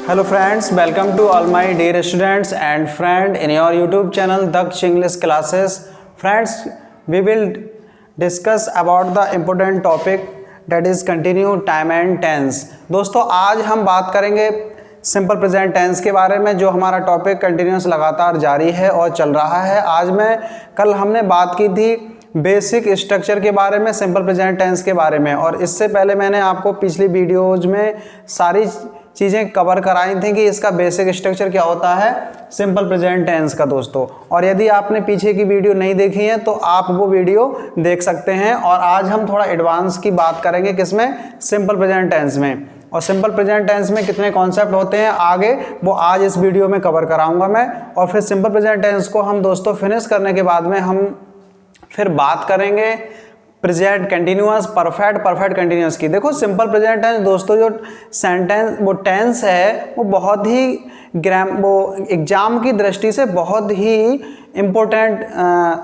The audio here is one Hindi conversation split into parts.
Hello friends, welcome to all my dear students and friend in your YouTube channel Daksh English Classes. Friends, we will discuss about the important topic that is continue time and tense. दोस्तों आज हम बात करेंगे सिंपल प्रेजेंट टेंस के बारे में, जो हमारा टॉपिक कंटिन्यूस लगातार जारी है और चल रहा है। कल हमने बात की थी बेसिक स्ट्रक्चर के बारे में, सिंपल प्रेजेंट टेंस के बारे में, और इससे पहले मैंने आपको पिछली वीडियोज में सारी चीज़ें कवर कराई थी कि इसका बेसिक स्ट्रक्चर क्या होता है सिंपल प्रेजेंट टेंस का दोस्तों। और यदि आपने पीछे की वीडियो नहीं देखी है तो आप वो वीडियो देख सकते हैं। और आज हम थोड़ा एडवांस की बात करेंगे किसमें, सिंपल प्रेजेंट टेंस में। और सिंपल प्रेजेंट टेंस में कितने कॉन्सेप्ट होते हैं आगे, वो आज इस वीडियो में कवर कराऊंगा मैं। और फिर सिंपल प्रेजेंट टेंस को हम दोस्तों फिनिश करने के बाद में हम फिर बात करेंगे प्रेजेंट कंटिन्यूअस, परफेक्ट कंटिन्यूअस की। देखो सिंपल प्रेजेंट टेंस दोस्तों, जो सेंटेंस वो टेंस है वो बहुत ही वो एग्जाम की दृष्टि से बहुत ही इम्पोर्टेंट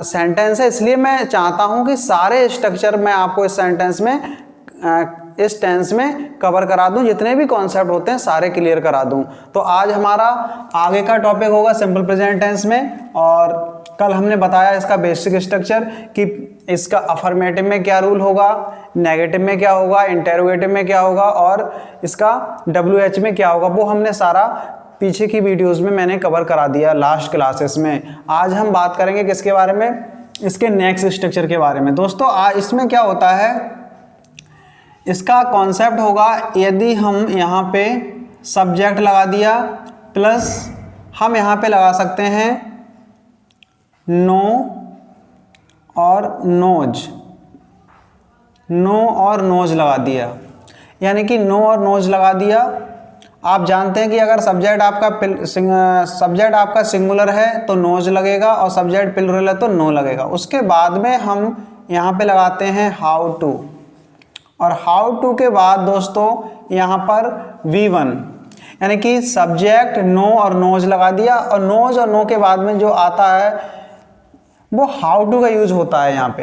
सेंटेंस है। इसलिए मैं चाहता हूं कि सारे स्ट्रक्चर मैं आपको इस सेंटेंस में इस टेंस में कवर करा दूं, जितने भी कॉन्सेप्ट होते हैं सारे क्लियर करा दूं। तो आज हमारा आगे का टॉपिक होगा सिंपल प्रेजेंट टेंस में। और कल हमने बताया इसका बेसिक स्ट्रक्चर कि इसका अफर्मेटिव में क्या रूल होगा, नेगेटिव में क्या होगा, इंटेरोगेटिव में क्या होगा और इसका WH में क्या होगा। वो हमने सारा पीछे की वीडियोस में मैंने कवर करा दिया लास्ट क्लासेस में। आज हम बात करेंगे किसके बारे में, इसके नेक्स्ट स्ट्रक्चर के बारे में। दोस्तों आज इसमें क्या होता है, इसका कॉन्सेप्ट होगा, यदि हम यहाँ पे सब्जेक्ट लगा दिया प्लस हम यहाँ पे लगा सकते हैं नो और नोज, नो और नोज लगा दिया, यानी कि नो और नोज लगा दिया। आप जानते हैं कि अगर सब्जेक्ट आपका सिंगुलर है तो नोज लगेगा और सब्जेक्ट प्लूरल है तो नो लगेगा। उसके बाद में हम यहाँ पे लगाते हैं हाउ टू, और हाउ टू के बाद दोस्तों यहाँ पर V1, यानी कि सब्जेक्ट नो और नोज लगा दिया, और नोज और नो के बाद में जो आता है वो हाउ टू का यूज होता है। यहाँ पे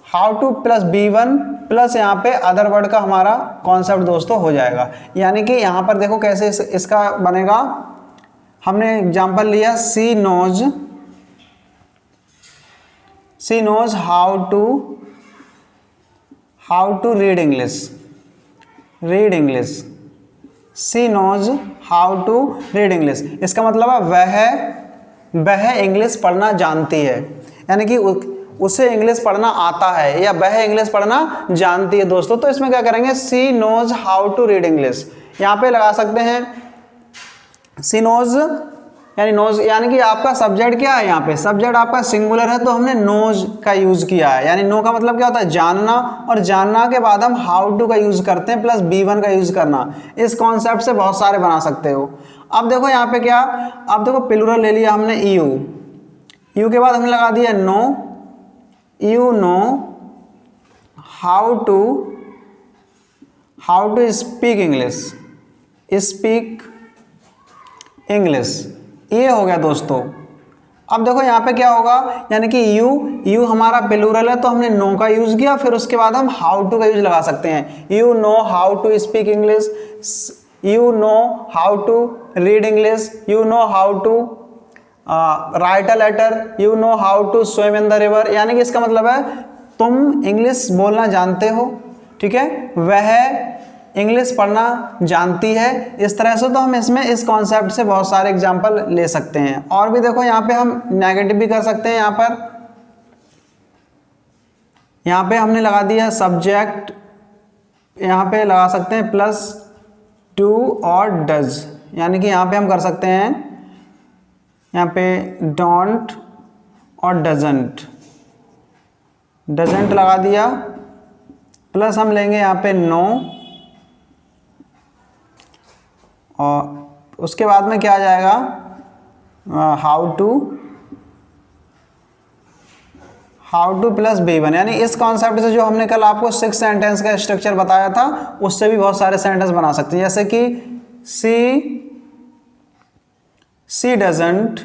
how two plus B1 plus यहाँ पे अदर वर्ड का हमारा कॉन्सेप्ट दोस्तों हो जाएगा। यानी कि यहाँ पर देखो कैसे इसका बनेगा। हमने एग्जांपल लिया she knows how to read English. She knows how to read English, इसका मतलब है वह इंग्लिश पढ़ना जानती है, यानी कि उसे इंग्लिश पढ़ना आता है या वह इंग्लिश पढ़ना जानती है दोस्तों। तो इसमें क्या करेंगे, she knows how to read English यहाँ पे लगा सकते हैं। सी नोज यानी कि आपका सब्जेक्ट क्या है, यहाँ पे सब्जेक्ट आपका सिंगुलर है तो हमने नोज का यूज किया है, यानी नो का मतलब क्या होता है जानना, और जानना के बाद हम हाउ टू का यूज करते हैं प्लस B1 का यूज करना। इस कॉन्सेप्ट से बहुत सारे बना सकते हो। अब देखो यहाँ पे क्या, अब देखो प्लूरल ले लिया हमने यू के बाद हमने लगा दिया no, you know how to speak English, ये हो गया दोस्तों। अब देखो यहाँ पे क्या होगा, यानी कि यू हमारा प्लूरल है तो हमने नो का यूज किया, फिर उसके बाद हम हाउ टू का यूज लगा सकते हैं। You know how to speak English, you know how to read English, you know how to write a letter, you know how to swim in the river. यानी कि इसका मतलब है तुम इंग्लिश बोलना जानते हो, ठीक है, वह इंग्लिश पढ़ना जानती है। इस तरह से तो हम इसमें इस कॉन्सेप्ट से बहुत सारे एग्जांपल ले सकते हैं। और भी देखो यहाँ पे हम नेगेटिव भी कर सकते हैं। यहाँ पे हमने लगा दिया सब्जेक्ट, यहाँ पे लगा सकते हैं प्लस टू और डज, यानी कि यहाँ पे हम कर सकते हैं यहाँ पे डोंट और डजंट लगा दिया, प्लस हम लेंगे यहाँ पे नो, और उसके बाद में क्या आ जाएगा हाउ टू प्लस B1। यानी इस कॉन्सेप्ट से जो हमने कल आपको 6 सेंटेंस का स्ट्रक्चर बताया था उससे भी बहुत सारे सेंटेंस बना सकते हैं। जैसे कि सी डजंट,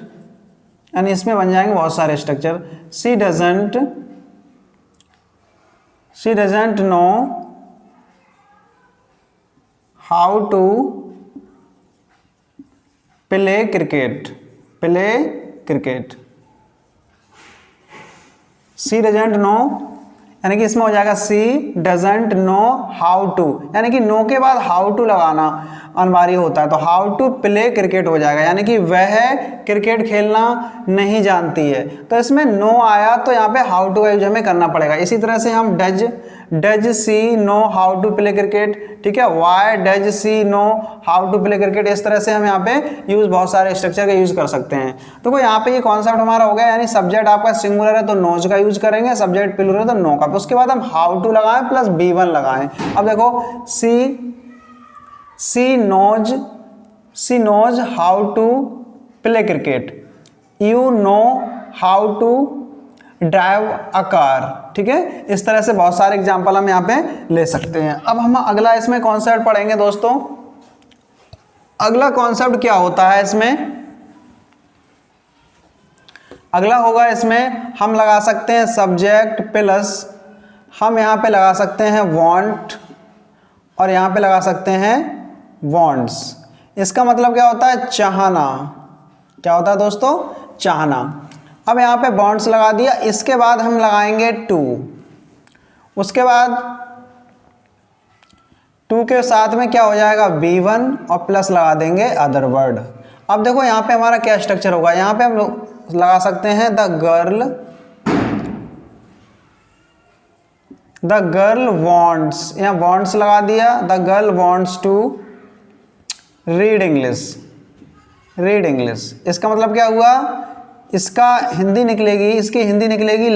यानी इसमें बन जाएंगे बहुत सारे structure. She doesn't know how to play cricket, play cricket. She doesn't know, यानी कि इसमें हो जाएगा she doesn't know how to, यानी कि नो के बाद हाउ टू लगाना अनिवार्य होता है, तो हाउ टू प्ले क्रिकेट हो जाएगा, यानी कि वह क्रिकेट खेलना नहीं जानती है। तो इसमें नो आया तो यहाँ पे हाउ टू का यूज हमें करना पड़ेगा। इसी तरह से हम does she know how to play cricket, ठीक है, why does she know how to play cricket, इस तरह से हम यहाँ पे यूज बहुत सारे स्ट्रक्चर का यूज कर सकते हैं। तो कोई यहाँ पे ये कॉन्सेप्ट हमारा हो गया, यानी सब्जेक्ट आपका सिंगुलर है तो नोज का यूज करेंगे, सब्जेक्ट प्लूरल है तो नो का। उसके बाद हम हाउ टू लगाएं प्लस B1 लगाएं। अब देखो she knows how to play cricket, you know how to drive a car, ठीक है। इस तरह से बहुत सारे एग्जांपल हम यहाँ पे ले सकते हैं। अब हम अगला इसमें कॉन्सेप्ट पढ़ेंगे दोस्तों। अगला कॉन्सेप्ट क्या होता है इसमें, अगला होगा इसमें हम लगा सकते हैं सब्जेक्ट प्लस, हम यहाँ पे लगा सकते हैं वांट और यहाँ पे लगा सकते हैं वांट्स। इसका मतलब क्या होता है, चाहना। क्या होता है दोस्तों, चाहना। अब यहाँ पे वांट्स लगा दिया, इसके बाद हम लगाएंगे टू, उसके बाद टू के साथ में क्या हो जाएगा B1 और प्लस लगा देंगे अदर वर्ड। अब देखो यहाँ पे हमारा क्या स्ट्रक्चर होगा, यहाँ पे हम लगा सकते हैं द गर्ल वॉन्ट्स, यहाँ वॉन्ट्स लगा दिया, the girl wants to read English, read English. इसका मतलब क्या हुआ, इसका हिंदी निकलेगी, इसकी हिंदी निकलेगी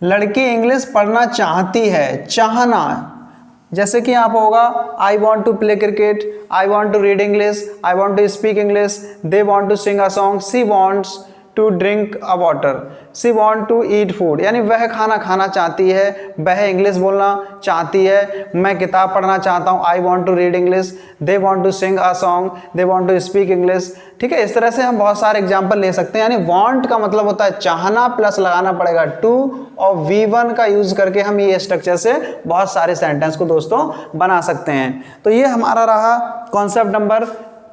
लड़की इंग्लिश पढ़ना चाहती है, चाहना। जैसे कि यहाँ पर होगा I want to play cricket, I want to read English, I want to speak English, they want to sing a song, she wants to drink a water, she want to eat food, यानी वह खाना खाना चाहती है, वह इंग्लिश बोलना चाहती है, मैं किताब पढ़ना चाहता हूँ, I want to read English, they want to sing a song, they want to speak English, ठीक है। इस तरह से हम बहुत सारे एग्जाम्पल ले सकते हैं। यानी वॉन्ट का मतलब होता है चाहना, प्लस लगाना पड़ेगा टू, और V1 का यूज करके हम ये स्ट्रक्चर से बहुत सारे सेंटेंस को दोस्तों बना सकते हैं। तो ये हमारा रहा कॉन्सेप्ट नंबर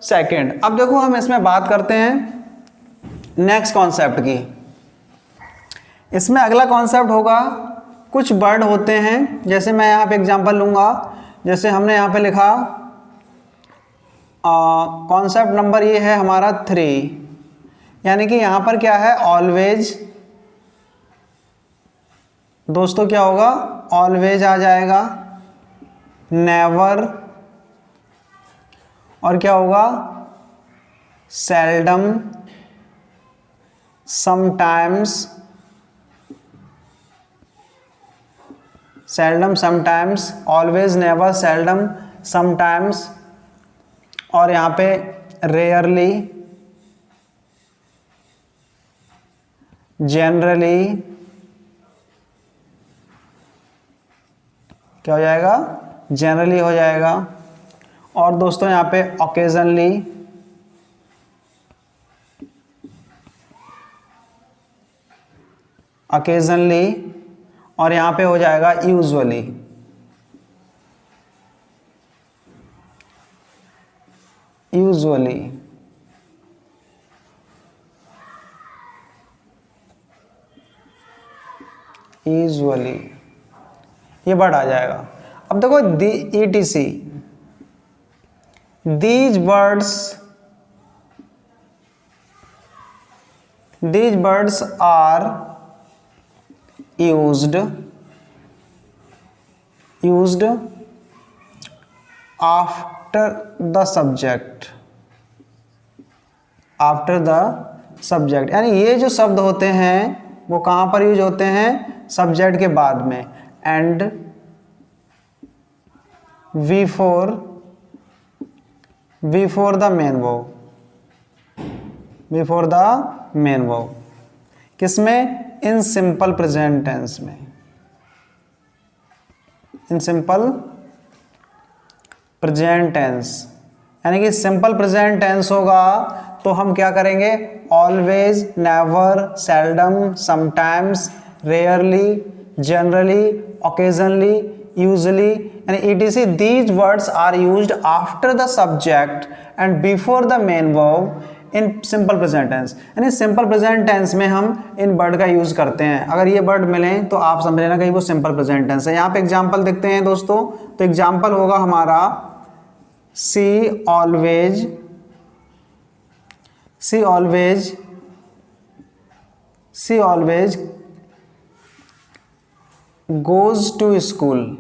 2। अब देखो हम इसमें बात करते हैं नेक्स्ट कॉन्सेप्ट की। इसमें अगला कॉन्सेप्ट होगा, कुछ वर्ड होते हैं, जैसे मैं यहाँ पे एग्जांपल लूँगा, जैसे हमने यहाँ पे लिखा कॉन्सेप्ट नंबर ये है हमारा 3, यानी कि यहाँ पर क्या है, ऑलवेज। दोस्तों क्या होगा, ऑलवेज आ जाएगा, नेवर, और क्या होगा, seldom, sometimes, seldom sometimes, always, never, seldom, sometimes, और यहाँ पे रेयरली, जनरली, क्या हो जाएगा, जनरली हो जाएगा, और दोस्तों यहाँ पे ओकेजनली, ओकेजनली, और यहाँ पे हो जाएगा यूजुअली। यूजुअली, यूजुअली ये वर्ड आ जाएगा। अब देखो ETC, these words are used after the subject, यानी ये जो शब्द होते हैं वो कहाँ पर यूज होते हैं, सब्जेक्ट के बाद में, and before the main verb, before the main verb. किसमें, इन सिंपल प्रेजेंट टेंस में, इन सिंपल प्रेजेंट टेंस। यानी कि सिंपल प्रेजेंट टेंस होगा तो हम क्या करेंगे, always, never, seldom, sometimes, rarely, generally, occasionally, usually and etc. These words are used after the subject and before the main verb in simple present tense. यानी simple present tense में हम इन वर्ड का यूज करते हैं. अगर ये वर्ड मिलें तो आप समझ लेना कहीं वो simple present tense है. यहाँ पे एग्जाम्पल देखते हैं दोस्तों. तो एग्जाम्पल होगा हमारा she always goes to school.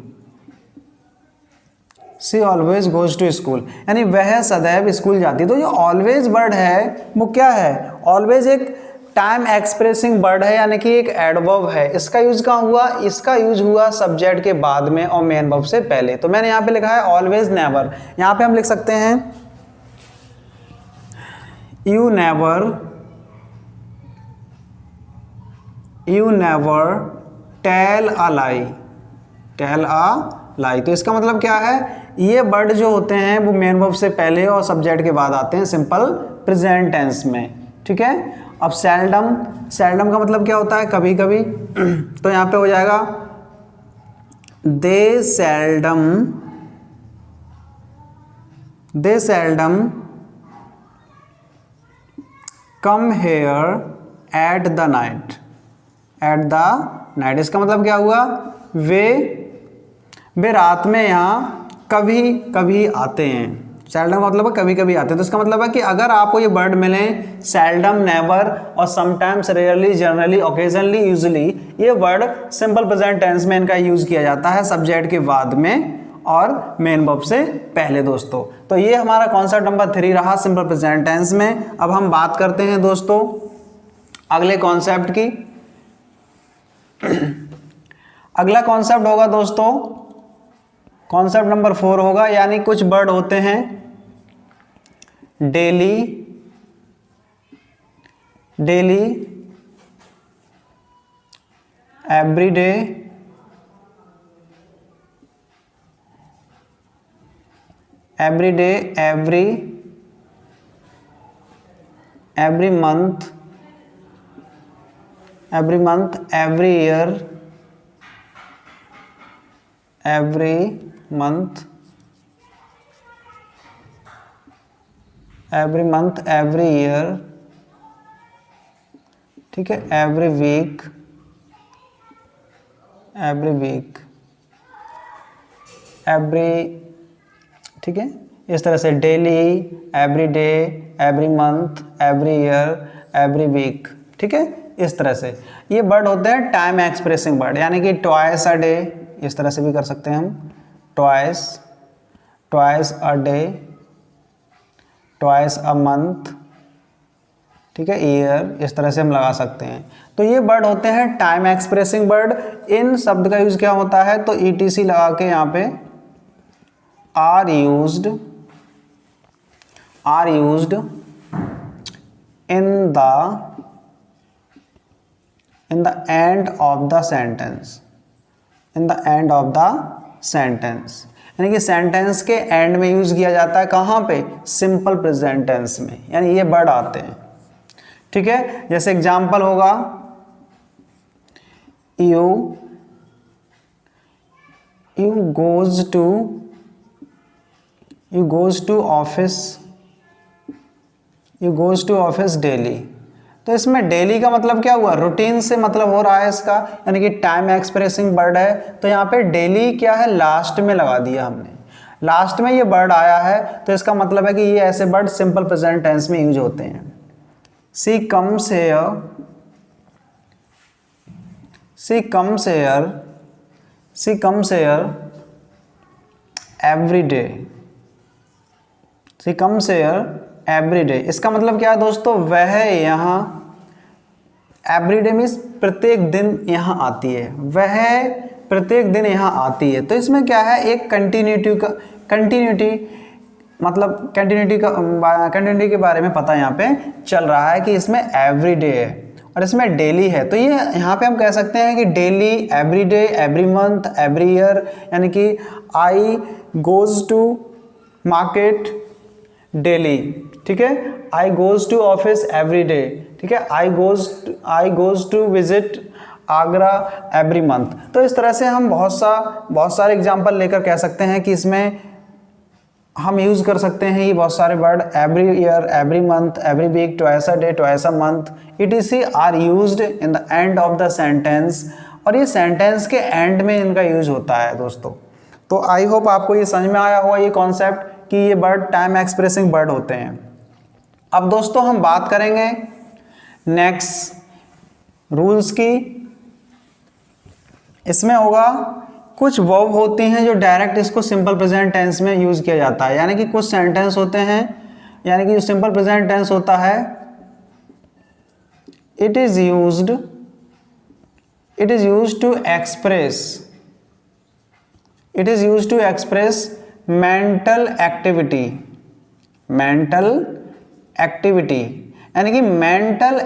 She always goes to school. यानी वह सदैव स्कूल जाती है. तो जो ऑलवेज वर्ड है वो क्या है? ऑलवेज एक टाइम एक्सप्रेसिंग वर्ड है, यानी कि एक एडवर्ब है. इसका यूज कहाँ हुआ? इसका यूज हुआ सब्जेक्ट के बाद में और मेन वर्ब से पहले. तो मैंने यहाँ पे लिखा है ऑलवेज नेवर. यहाँ पे हम लिख सकते हैं यू नेवर टेल अ लाई. तो इसका मतलब क्या है? ये वर्ड जो होते हैं वो मेन वर्ब से पहले और सब्जेक्ट के बाद आते हैं सिंपल प्रेजेंट टेंस में. ठीक है. अब सेल्डम का मतलब क्या होता है? कभी कभी. तो यहाँ पे हो जाएगा they seldom come here at the night. इसका मतलब क्या हुआ? वे रात में यहाँ कभी कभी आते हैं. सेल्डम मतलब है कभी कभी आते हैं. तो इसका मतलब है कि अगर आपको ये वर्ड मिले सेल्डम, नेवर और sometimes, rarely, generally, occasionally, usually, ये वर्ड सिंपल प्रेजेंट टेंस में इनका यूज किया जाता है सब्जेक्ट के बाद में और मेन वर्ब से पहले दोस्तों. तो ये हमारा कॉन्सेप्ट नंबर 3 रहा सिंपल प्रेजेंट टेंस में. अब हम बात करते हैं दोस्तों अगले कॉन्सेप्ट की. अगला कॉन्सेप्ट होगा दोस्तों कॉन्सेप्ट नंबर 4 होगा, यानी कुछ वर्ड होते हैं daily, everyday, every month, every year, every year. ठीक है. एवरी वीक, ठीक है. इस तरह से daily, every day, every month, every year, every week. ठीक है. इस तरह से ये वर्ड होते हैं टाइम एक्सप्रेसिंग वर्ड, यानी कि ट्वाइस अ डे, इस तरह से भी कर सकते हैं हम. Twice a day, twice a month. ठीक है. ईयर, इस तरह से हम लगा सकते हैं. तो ये वर्ड होते हैं टाइम एक्सप्रेसिंग वर्ड. इन शब्द का यूज क्या होता है? तो ETC लगा के यहाँ पे are used in the end of the sentence. यानी कि सेंटेंस के एंड में यूज किया जाता है. कहाँ पे? सिंपल प्रेजेंट टेंस में. यानी ये वर्ड आते हैं. ठीक है. जैसे एग्जांपल होगा you goes to office daily. तो इसमें डेली का मतलब क्या हुआ? रूटीन से मतलब हो रहा है इसका, यानी कि टाइम एक्सप्रेसिंग वर्ड है. तो यहाँ पे डेली क्या है? लास्ट में लगा दिया हमने. लास्ट में ये वर्ड आया है तो इसका मतलब है कि ये ऐसे वर्ड सिंपल प्रेजेंट टेंस में यूज होते हैं. She comes here every day. इसका मतलब क्या है दोस्तों? वह यहाँ एवरीडे मीन्स प्रत्येक दिन यहाँ आती है. वह प्रत्येक दिन यहाँ आती है. तो इसमें क्या है? एक कंटिन्यूटी के बारे में पता यहाँ पे चल रहा है कि इसमें एवरीडे है और इसमें डेली है. तो ये यहाँ पे हम कह सकते हैं कि daily, everyday, every month, every year. यानी कि I goes to market daily. ठीक है. I goes to office every day. ठीक है. I goes to visit Agra every month. तो इस तरह से हम बहुत सारे एग्जाम्पल लेकर कह सकते हैं कि इसमें हम यूज़ कर सकते हैं ये बहुत सारे word, every year, every month, every week, twice a day, twice a month, etc are used in the end of the sentence. और ये सेंटेंस के एंड में इनका यूज होता है दोस्तों। तो आई होप आपको ये समझ में आया होगा ये कॉन्सेप्ट कि ये वर्ड टाइम एक्सप्रेसिंग वर्ड होते हैं। अब दोस्तों हम बात करेंगे नेक्स्ट रूल्स की। इसमें होगा कुछ वर्ब होती हैं जो डायरेक्ट इसको सिंपल प्रेजेंट टेंस में यूज किया जाता है, यानी कि कुछ सेंटेंस होते हैं, यानी कि जो सिंपल प्रेजेंट टेंस होता है it is used to express mental activity, यानी कि मेंटल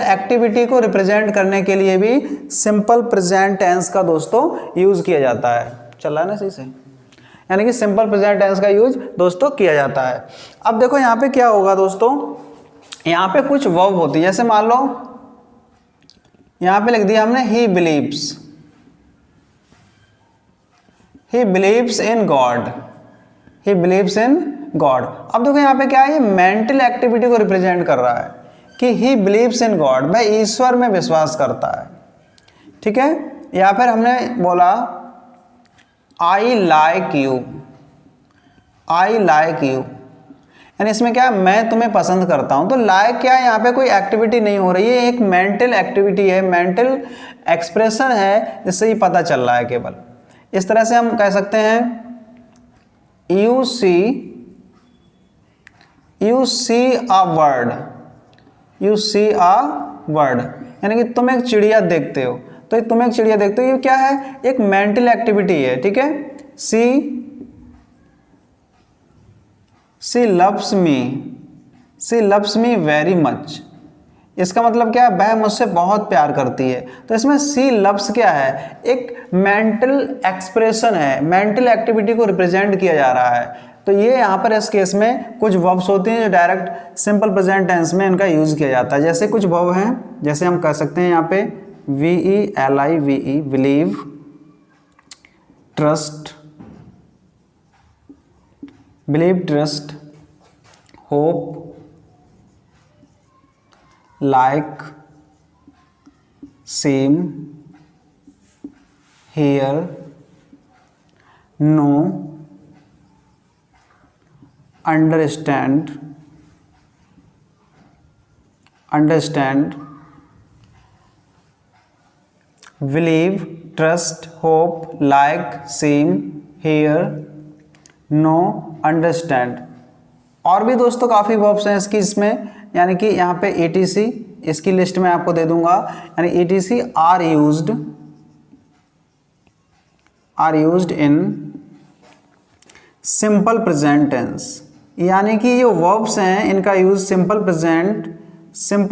एक्टिविटी को रिप्रेजेंट करने के लिए भी सिंपल प्रेजेंट टेंस का दोस्तों यूज किया जाता है। चल रहा है ना सही से, यानी कि सिंपल प्रेजेंट टेंस का यूज दोस्तों किया जाता है। अब देखो यहाँ पे क्या होगा दोस्तों, यहाँ पे कुछ वर्ब होती है, जैसे मान लो यहाँ पे लिख दिया हमने ही बिलीव्स इन गॉड, अब देखो यहाँ पे क्या है, ये मेंटल एक्टिविटी को रिप्रेजेंट कर रहा है कि ही बिलीव्स इन गॉड, वह ईश्वर में विश्वास करता है, ठीक है। या फिर हमने बोला आई लाइक यू, यानी इसमें क्या है, मैं तुम्हें पसंद करता हूं। तो लाइक क्या है, यहाँ पे कोई एक्टिविटी नहीं हो रही है, एक मेंटल एक्टिविटी है, मेंटल एक्सप्रेशन है, इससे ही पता चल रहा है केवल। इस तरह से हम कह सकते हैं यू सी अ वर्ड, यानी कि तुम एक चिड़िया देखते हो, तो तुम एक चिड़िया देखते हो, ये क्या है, एक मेंटल एक्टिविटी है, ठीक है। सी लव्स मी वेरी मच, इसका मतलब क्या है, वह मुझसे बहुत प्यार करती है। तो इसमें सी लव्स क्या है, एक मेंटल एक्सप्रेशन है, मेंटल एक्टिविटी को रिप्रेजेंट किया जा रहा है। तो ये यहाँ पर इस केस में कुछ वर्ब्स होते हैं जो डायरेक्ट सिंपल प्रेजेंट टेंस में इनका यूज किया जाता है। जैसे कुछ वर्ब हैं, जैसे हम कह सकते हैं यहाँ पे VELIVE, believe, trust, hope, like, seem, hear, know, understand, believe, trust, hope, like, seem, hear, know, understand. और भी दोस्तों काफ़ी वर्ब्स हैं इसकी इसमें, यानी कि यहाँ पे ETC इसकी लिस्ट में आपको दे दूंगा, यानी ETC are used in simple present tense, यानी कि ये वर्ब्स हैं इनका यूज सिंपल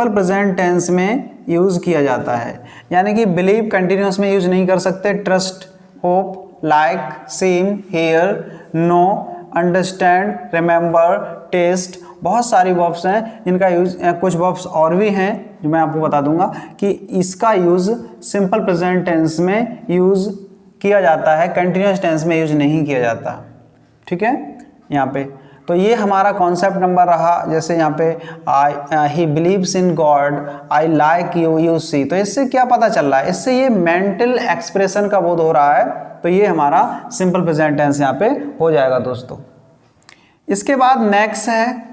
प्रेजेंट टेंस में यूज किया जाता है। यानी कि बिलीव कंटिन्यूअस में यूज नहीं कर सकते, trust, hope, like, seem, hear, know, understand, remember, taste, बहुत सारी वर्ब्स हैं इनका यूज। कुछ वर्ब्स और भी हैं जो मैं आपको बता दूंगा कि इसका यूज सिंपल प्रेजेंट टेंस में यूज किया जाता है, कंटिन्यूअस टेंस में यूज नहीं किया जाता, ठीक है। यहाँ पे तो ये हमारा कॉन्सेप्ट नंबर रहा। जैसे यहाँ पे he believes in God, I like you see, तो इससे क्या पता चल रहा है, इससे ये मेंटल एक्सप्रेशन का बोध हो रहा है, तो ये हमारा सिंपल प्रेजेंट टेंस यहाँ पे हो जाएगा दोस्तों। इसके बाद नेक्स्ट है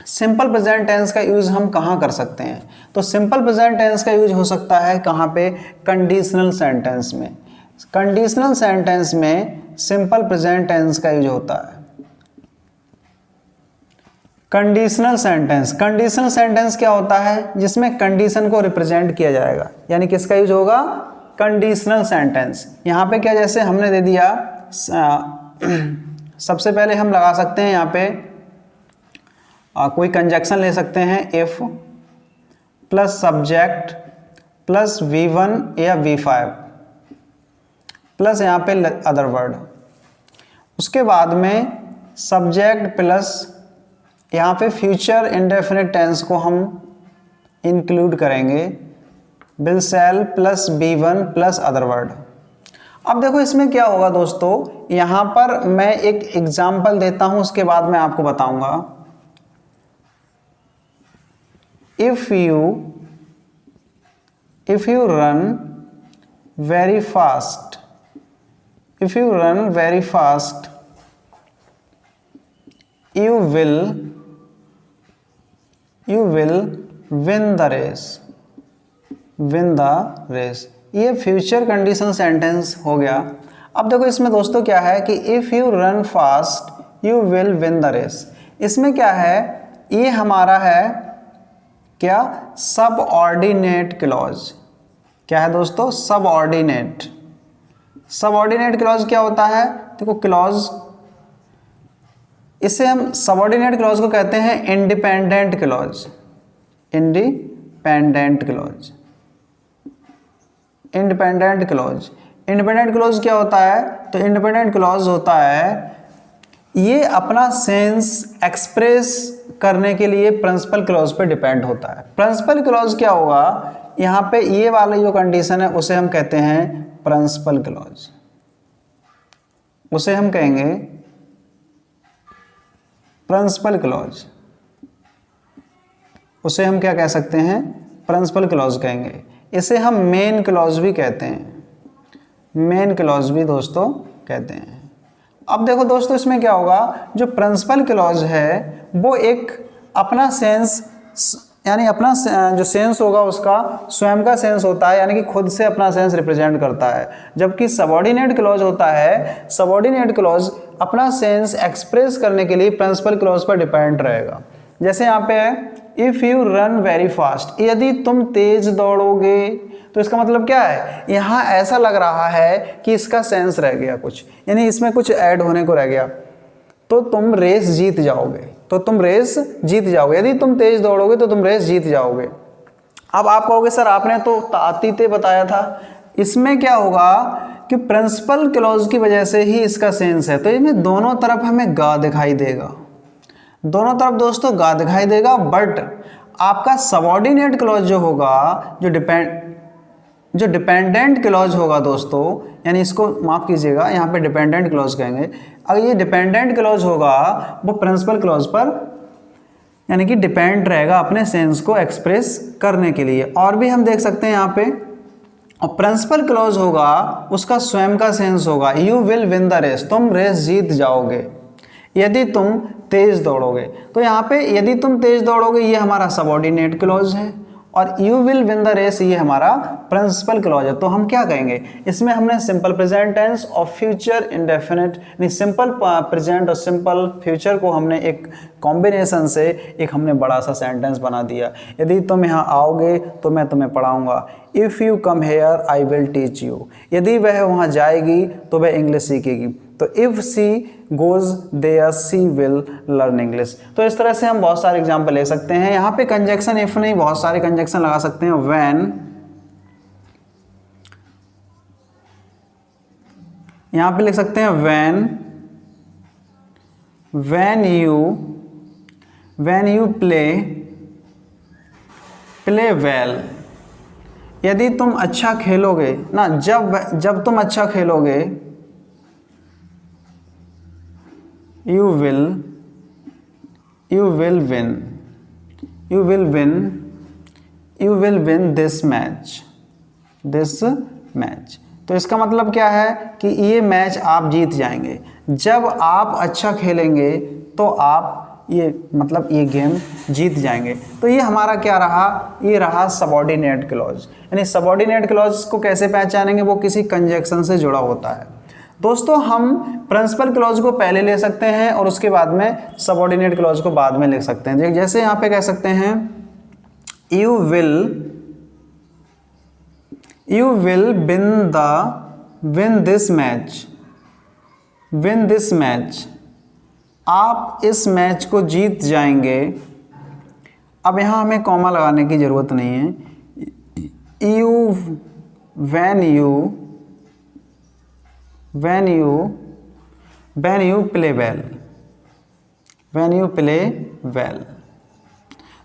सिंपल प्रेजेंट टेंस का यूज हम कहाँ कर सकते हैं। तो सिंपल प्रेजेंट टेंस का यूज हो सकता है कहाँ पे, कंडीशनल सेंटेंस में। कंडीशनल सेंटेंस में सिंपल प्रेजेंट टेंस का यूज होता है। कंडीशनल सेंटेंस क्या होता है, जिसमें कंडीशन को रिप्रेजेंट किया जाएगा, यानी किसका यूज होगा, कंडीशनल सेंटेंस। यहाँ पे क्या, जैसे हमने दे दिया सबसे पहले हम लगा सकते हैं यहाँ पे कोई कंजक्शन ले सकते हैं, if plus subject plus V1 या V5 प्लस यहाँ पे अदर वर्ड, उसके बाद में सब्जेक्ट प्लस यहाँ पे फ्यूचर इंडेफिनिट टेंस को हम इंक्लूड करेंगे, will shell plus B1 plus other word. अब देखो इसमें क्या होगा दोस्तों, यहाँ पर मैं एक एग्जाम्पल देता हूँ, उसके बाद मैं आपको बताऊंगा। If you run very fast, if you run very fast you will win the race। ये फ्यूचर कंडीशन सेंटेंस हो गया। अब देखो इसमें दोस्तों क्या है कि if you run fast you will win the race. इसमें क्या है, ये हमारा है क्या, सबऑर्डिनेट क्लॉज। क्या है दोस्तों, सबऑर्डिनेट। सबऑर्डिनेट क्लॉज क्या होता है, देखो क्लॉज, इसे हम सबऑर्डिनेट क्लॉज को कहते हैं independent clause. Independent clause, independent clause. Independent clause क्या होता है, तो इंडिपेंडेंट क्लॉज होता है ये अपना सेंस एक्सप्रेस करने के लिए प्रिंसिपल क्लॉज पे डिपेंड होता है। प्रिंसिपल क्लॉज क्या होगा, यहाँ पे ये वाला जो कंडीशन है उसे हम कहते हैं प्रिंसिपल क्लॉज, उसे हम कहेंगे प्रिंसिपल क्लॉज, उसे हम क्या कह सकते हैं, प्रिंसिपल क्लॉज कहेंगे। इसे हम मेन क्लॉज भी कहते हैं, मेन क्लॉज भी दोस्तों कहते हैं। अब देखो दोस्तों इसमें क्या होगा, जो प्रिंसिपल क्लॉज है वो एक अपना सेंस, यानी अपना जो सेंस होगा उसका स्वयं का सेंस होता है, यानी कि खुद से अपना सेंस रिप्रेजेंट करता है। जबकि सबऑर्डिनेट क्लॉज होता है, सबऑर्डिनेट क्लॉज अपना सेंस एक्सप्रेस करने के लिए प्रिंसिपल क्लॉज पर डिपेंड रहेगा। जैसे यहाँ पे है if you run very fast, यदि तुम तेज दौड़ोगे, तो इसका मतलब क्या है, यहाँ ऐसा लग रहा है कि इसका सेंस रह गया कुछ, यानी इसमें कुछ ऐड होने को रह गया, तो तुम रेस जीत जाओगे, तो तुम रेस जीत जाओगे। यदि तुम तेज दौड़ोगे तो तुम रेस जीत जाओगे। अब आप कहोगे सर आपने तो तातीते बताया था, इसमें क्या होगा कि प्रिंसिपल क्लॉज की वजह से ही इसका सेंस है, तो इसमें दोनों तरफ हमें गा दिखाई देगा, दोनों तरफ दोस्तों गा दिखाई देगा। बट आपका सबऑर्डिनेट क्लॉज जो होगा, जो डिपेंडेंट क्लॉज होगा दोस्तों, यानी इसको माफ़ कीजिएगा, यहाँ पे डिपेंडेंट क्लॉज कहेंगे। अगर ये डिपेंडेंट क्लॉज होगा वो प्रिंसिपल क्लॉज पर यानी कि डिपेंड रहेगा अपने सेंस को एक्सप्रेस करने के लिए। और भी हम देख सकते हैं यहाँ पे, और प्रिंसिपल क्लॉज होगा उसका स्वयं का सेंस होगा you will win the race, तुम रेस जीत जाओगे यदि तुम तेज दौड़ोगे। तो यहाँ पे यदि तुम तेज दौड़ोगे ये हमारा सबऑर्डिनेट क्लॉज है, और you will win the race ये हमारा प्रिंसिपल क्लॉज है। तो हम क्या कहेंगे, इसमें हमने सिंपल प्रेजेंट टेंस और फ्यूचर इंडेफिनिट, नहीं सिंपल प्रेजेंट और सिंपल फ्यूचर को हमने एक कॉम्बिनेशन से एक हमने बड़ा सा सेंटेंस बना दिया। यदि तुम यहाँ आओगे तो मैं तुम्हें पढ़ाऊँगा, if you come here I will teach you, यदि वह वहाँ जाएगी तो वह इंग्लिश सीखेगी। तो if she goes there she will learn English. तो इस तरह से हम बहुत सारे एग्जाम्पल ले सकते हैं। यहाँ पे कंजक्शन इफ नहीं, बहुत सारे कंजक्शन लगा सकते हैं। व्हेन, यहाँ पे लिख सकते हैं व्हेन यू प्ले वेल, यदि तुम अच्छा खेलोगे ना, जब तुम अच्छा खेलोगे, you will win this match। तो इसका मतलब क्या है कि ये मैच आप जीत जाएंगे। जब आप अच्छा खेलेंगे तो आप ये गेम जीत जाएंगे। तो ये हमारा क्या रहा, ये रहा सबऑर्डिनेट क्लॉज। यानी सबऑर्डिनेट क्लॉज को कैसे पहचानेंगे, वो किसी कंजक्शन से जुड़ा होता है। दोस्तों हम प्रिंसिपल क्लॉज को पहले ले सकते हैं और उसके बाद में सबऑर्डिनेट क्लॉज को बाद में लिख सकते हैं। जैसे यहाँ पे कह सकते हैं you will win this match, आप इस मैच को जीत जाएंगे। अब यहाँ हमें कॉमा लगाने की ज़रूरत नहीं है। when you play well, well.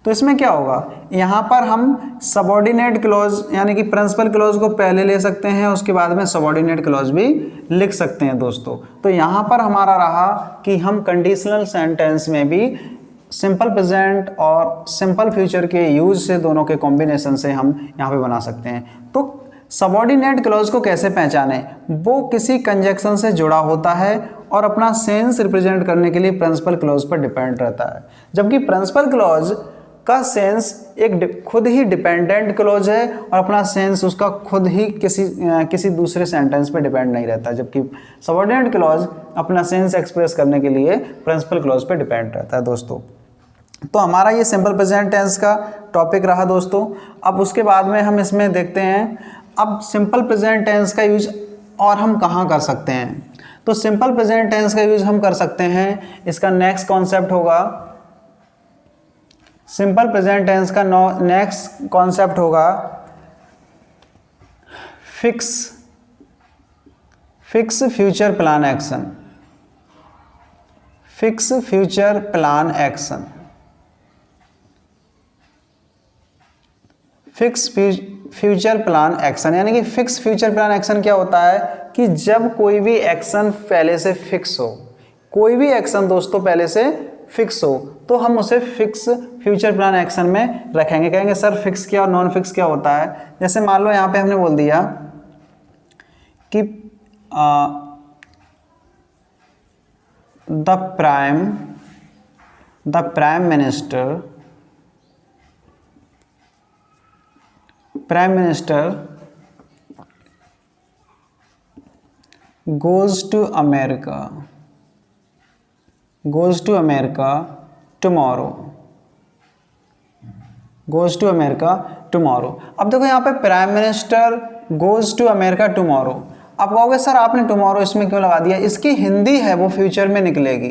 तो इसमें क्या होगा, यहाँ पर हम सबऑर्डिनेट क्लॉज यानी कि प्रिंसिपल क्लॉज को पहले ले सकते हैं, उसके बाद में सबऑर्डिनेट क्लॉज भी लिख सकते हैं दोस्तों। तो यहाँ पर हमारा रहा कि हम कंडीशनल सेंटेंस में भी सिंपल प्रेजेंट और सिंपल फ्यूचर के यूज से, दोनों के कॉम्बिनेशन से हम यहाँ पे बना सकते हैं। तो सबऑर्डिनेट क्लॉज को कैसे पहचाने, वो किसी कंजक्शन से जुड़ा होता है और अपना सेंस रिप्रेजेंट करने के लिए प्रिंसिपल क्लॉज पर डिपेंड रहता है, जबकि प्रिंसिपल क्लॉज का सेंस एक खुद ही डिपेंडेंट क्लॉज है और अपना सेंस उसका खुद ही किसी दूसरे सेंटेंस पे डिपेंड नहीं रहता, जबकि सबऑर्डिनेट क्लॉज अपना सेंस एक्सप्रेस करने के लिए प्रिंसिपल क्लॉज पे डिपेंड रहता है दोस्तों। तो हमारा ये सिंपल प्रेजेंट टेंस का टॉपिक रहा दोस्तों। अब उसके बाद में हम इसमें देखते हैं अब सिंपल प्रेजेंट टेंस का यूज और हम कहाँ कर सकते हैं। तो सिंपल प्रेजेंट टेंस का यूज हम कर सकते हैं, इसका नेक्स्ट कॉन्सेप्ट होगा, सिंपल प्रेजेंट टेंस का नेक्स्ट कॉन्सेप्ट होगा fix future plan action. Fix future plan action. Fix future plan action यानी कि फिक्स फ्यूचर प्लान एक्शन क्या होता है कि जब कोई भी एक्शन पहले से फिक्स हो, कोई भी एक्शन दोस्तों पहले से फिक्स हो, तो हम उसे फिक्स फ्यूचर प्लान एक्शन में रखेंगे। कहेंगे सर फिक्स क्या और नॉन फिक्स क्या होता है। जैसे मान लो यहाँ पे हमने बोल दिया कि the prime minister goes to America tomorrow। अब देखो यहाँ पे prime minister goes to America tomorrow. आप कहोगे सर आपने टुमारो इसमें क्यों लगा दिया, इसकी हिंदी है वो फ्यूचर में निकलेगी।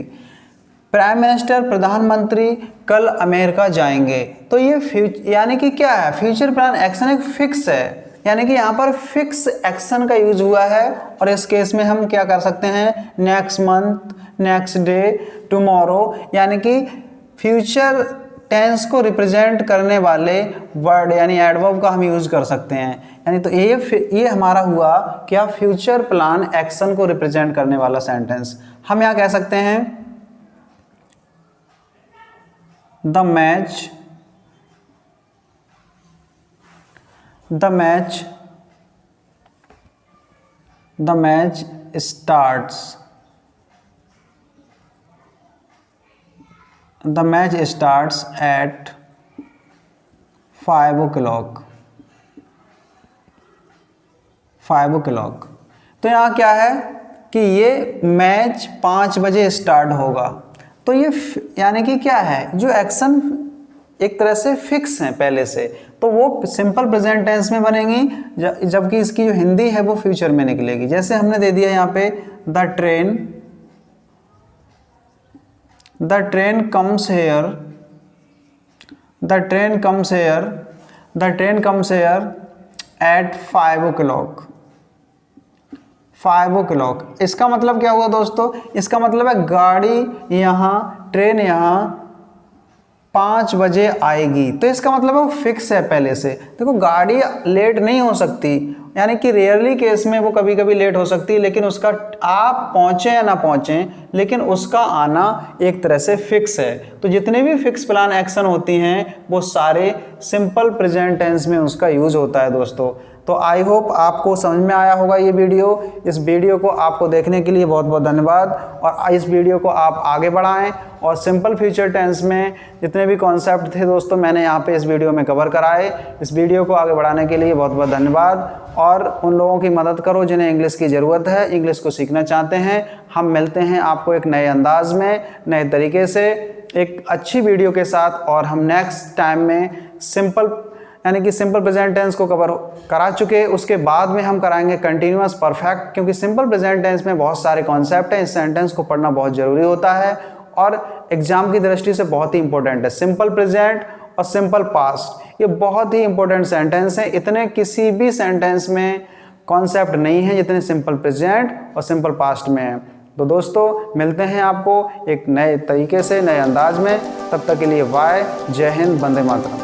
प्राइम मिनिस्टर प्रधानमंत्री कल अमेरिका जाएंगे, तो ये यानी कि क्या है, फ्यूचर प्लान एक्शन एक फिक्स है, यानी कि यहाँ पर फिक्स एक्शन का यूज हुआ है। और इस केस में हम क्या कर सकते हैं, next month, next day, tomorrow, यानी कि फ्यूचर टेंस को रिप्रेजेंट करने वाले वर्ड यानी एडवर्ब का हम यूज कर सकते हैं। यानी तो ये हमारा हुआ क्या, फ्यूचर प्लान एक्शन को रिप्रेजेंट करने वाला सेंटेंस। हम यहाँ कह सकते हैं the match starts at 5 o'clock। तो यहाँ क्या है कि ये मैच 5 बजे स्टार्ट होगा। तो ये यानी कि क्या है, जो एक्शन एक तरह से फिक्स है पहले से, तो वो सिंपल प्रेजेंट टेंस में बनेंगी, जबकि इसकी जो हिंदी है वो फ्यूचर में निकलेगी। जैसे हमने दे दिया यहाँ पे the train comes here at 5 o'clock। इसका मतलब क्या हुआ दोस्तों, इसका मतलब है गाड़ी यहाँ, ट्रेन यहाँ 5 बजे आएगी। तो इसका मतलब वो फिक्स है पहले से। देखो गाड़ी लेट नहीं हो सकती, यानी कि रेयरली केस में वो कभी कभी लेट हो सकती है, लेकिन उसका आप पहुँचें या ना पहुँचें, लेकिन उसका आना एक तरह से फिक्स है। तो जितने भी फिक्स प्लान एक्शन होती हैं वो सारे सिंपल प्रेजेंट टेंस में उसका यूज होता है दोस्तों। तो आई होप आपको समझ में आया होगा ये वीडियो। इस वीडियो को आपको देखने के लिए बहुत बहुत धन्यवाद, और इस वीडियो को आप आगे बढ़ाएं। और सिंपल फ्यूचर टेंस में जितने भी कॉन्सेप्ट थे दोस्तों मैंने यहाँ पे इस वीडियो में कवर कराए। इस वीडियो को आगे बढ़ाने के लिए बहुत बहुत धन्यवाद। और उन लोगों की मदद करो जिन्हें इंग्लिश की ज़रूरत है, इंग्लिश को सीखना चाहते हैं। हम मिलते हैं आपको एक नए अंदाज में, नए तरीके से, एक अच्छी वीडियो के साथ। और हम नेक्स्ट टाइम में सिंपल प्रेजेंट टेंस को कवर करा चुके, उसके बाद में हम कराएंगे कंटिन्यूअस परफेक्ट, क्योंकि सिंपल प्रेजेंट टेंस में बहुत सारे कॉन्सेप्ट हैं। इस सेंटेंस को पढ़ना बहुत ज़रूरी होता है और एग्जाम की दृष्टि से बहुत ही इंपॉर्टेंट है। सिंपल प्रेजेंट और सिंपल पास्ट ये बहुत ही इंपॉर्टेंट सेंटेंस हैं। इतने किसी भी सेंटेंस में कॉन्सेप्ट नहीं है जितने सिंपल प्रेजेंट और सिंपल पास्ट में है। तो दोस्तों मिलते हैं आपको एक नए तरीके से, नए अंदाज में। तब तक के लिए बाय, जय हिंद, वंदे मातरम।